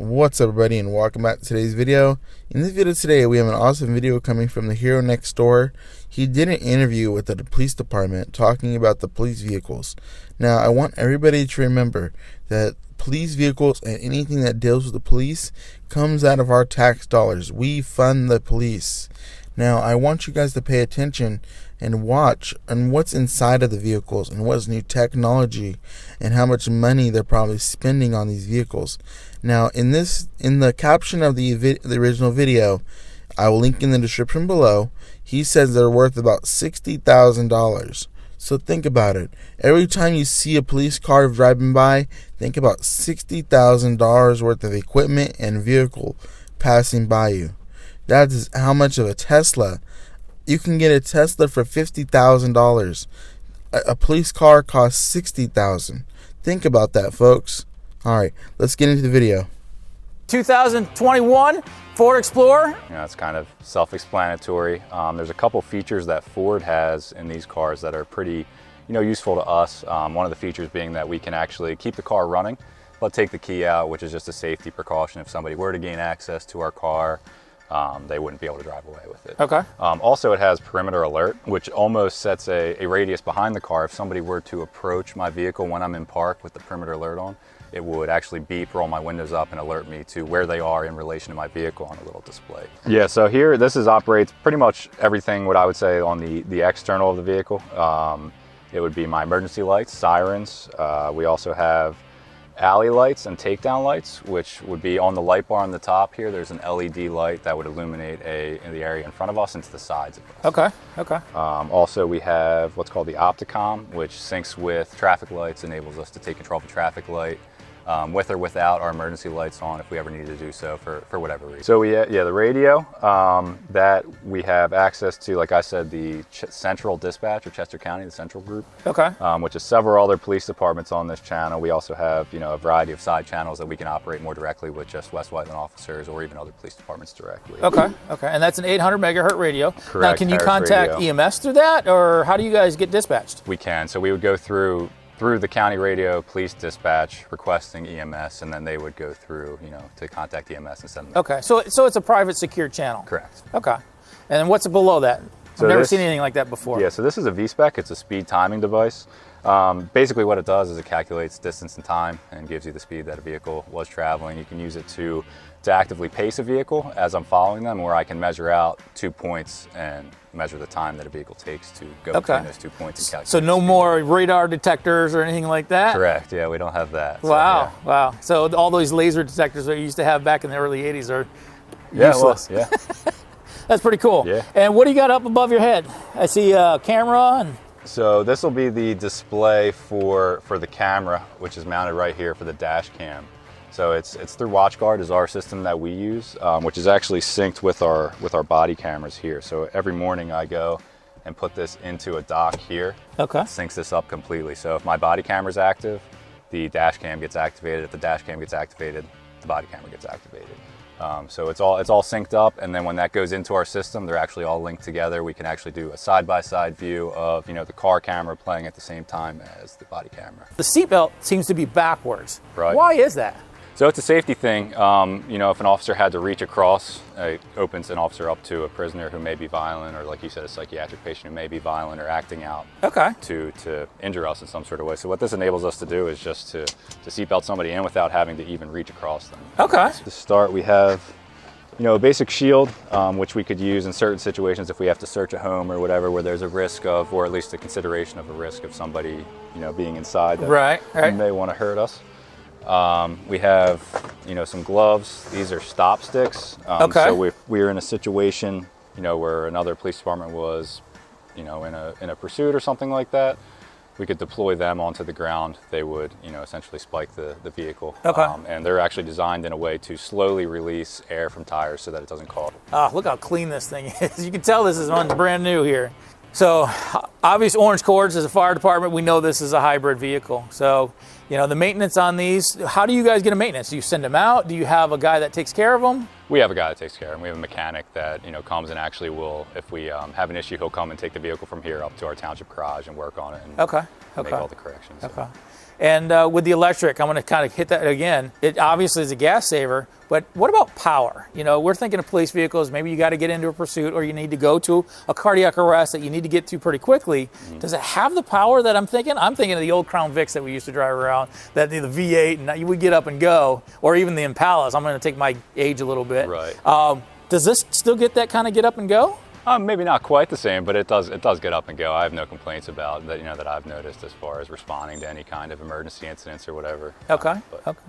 What's up, everybody, and welcome back to today's video. In this video today, we have an awesome video coming from the hero next door. He did an interview with the police department talking about the police vehicles. Now, I want everybody to remember that police vehicles and anything that deals with the police comes out of our tax dollars. We fund the police. Now, I want you guys to pay attention and watch on what's inside of the vehicles and what's new technology and how much money they're probably spending on these vehicles. Now, in the caption of the original video, I will link in the description below. He says they're worth about $60,000. So think about it. Every time you see a police car driving by, think about $60,000 worth of equipment and vehicle passing by you. That is how much of a Tesla. You can get a Tesla for $50,000. A police car costs $60,000. Think about that, folks. All right, let's get into the video. 2021 Ford Explorer. It's kind of self-explanatory. There's a couple features that Ford has in these cars that are pretty, useful to us. One of the features being that we can actually keep the car running, but take the key out, which is just a safety precaution. If somebody were to gain access to our car, they wouldn't be able to drive away with it. Okay. Also, it has perimeter alert, which almost sets a radius behind the car. If somebody were to approach my vehicle when I'm in park with the perimeter alert on, it would actually beep, roll my windows up, and alert me to where they are in relation to my vehicle on a little display. Yeah, so here, this operates pretty much everything what I would say on the external of the vehicle. It would be my emergency lights, sirens. We also have alley lights and takedown lights, which would be on the light bar on the top here. There's an LED light that would illuminate in the area in front of us and to the sides of us. Okay. Also, we have what's called the Opticom, which syncs with traffic lights, enables us to take control of the traffic light with or without our emergency lights on if we ever need to do so for whatever reason. So the radio that we have access to, like I said, the Central Dispatch or Chester County, the Central Group, which is several other police departments on this channel. We also have a variety of side channels that we can operate more directly with just West Whiteland officers or even other police departments directly. Okay, and that's an 800 megahertz radio. Correct. Now, can you contact radio. EMS through that, or how do you guys get dispatched? We can. So we would go through the county radio, police dispatch, requesting EMS, and then they would go through, to contact EMS and send them. Okay, so it's a private secure channel. Correct. Okay, and what's below that? I've never seen anything like that before. Yeah, so this is a VSpec. It's a speed timing device. Basically what it does is it calculates distance and time and gives you the speed that a vehicle was traveling. You can use it to actively pace a vehicle as I'm following them, where I can measure out 2 points and measure the time that a vehicle takes to go between those 2 points and calculate. So no more radar detectors or anything like that? Correct, yeah, we don't have that. Wow, wow. So all those laser detectors that you used to have back in the early 80s are useless. Yeah. That's pretty cool. Yeah. And what do you got up above your head? I see a camera and... So this will be the display for the camera, which is mounted right here for the dash cam. So it's through WatchGuard is our system that we use, which is actually synced with our body cameras here. So every morning I go and put this into a dock here. Okay. Syncs this up completely. So if my body camera is active, the dash cam gets activated. If the dash cam gets activated, the body camera gets activated. So it's all synced up, and then when that goes into our system, they're actually all linked together. We can actually do a side-by-side view of the car camera playing at the same time as the body camera. The seatbelt seems to be backwards. Right. Why is that? So it's a safety thing. If an officer had to reach across, it opens an officer up to a prisoner who may be violent, or like you said, a psychiatric patient who may be violent or acting out to injure us in some sort of way. So what this enables us to do is just to seatbelt somebody in without having to even reach across them. Okay. To start, we have a basic shield, which we could use in certain situations if we have to search a home or whatever, where there's a risk of, or at least a consideration of a risk of somebody being inside that may want to hurt us. We have, some gloves. These are stop sticks. So if we're in a situation, where another police department was, in a pursuit or something like that, we could deploy them onto the ground. They would, essentially spike the vehicle. And they're actually designed in a way to slowly release air from tires so that it doesn't cause. Look how clean this thing is. You can tell this is one's brand new here. So obvious orange cords as a fire department, we know this is a hybrid vehicle. So, the maintenance on these, how do you guys get a maintenance? Do you send them out? Do you have a guy that takes care of them? We have a guy that takes care of them. We have a mechanic that, comes and actually will, if we have an issue, he'll come and take the vehicle from here up to our township garage and work on it and make all the corrections. Okay. And with the electric, I'm going to kind of hit that again. It obviously is a gas saver, but what about power? You know, we're thinking of police vehicles. Maybe you got to get into a pursuit, or you need to go to a cardiac arrest that you need to get to pretty quickly. Does it have the power that I'm thinking? I'm thinking of the old Crown Vics that we used to drive around, that the V8, and we get up and go, or even the Impalas. I'm going to take my age a little bit. Right. Does this still get that kind of get up and go? Maybe not quite the same, but it does get up and go. I have no complaints about that, that I've noticed as far as responding to any kind of emergency incidents or whatever. Okay. Okay.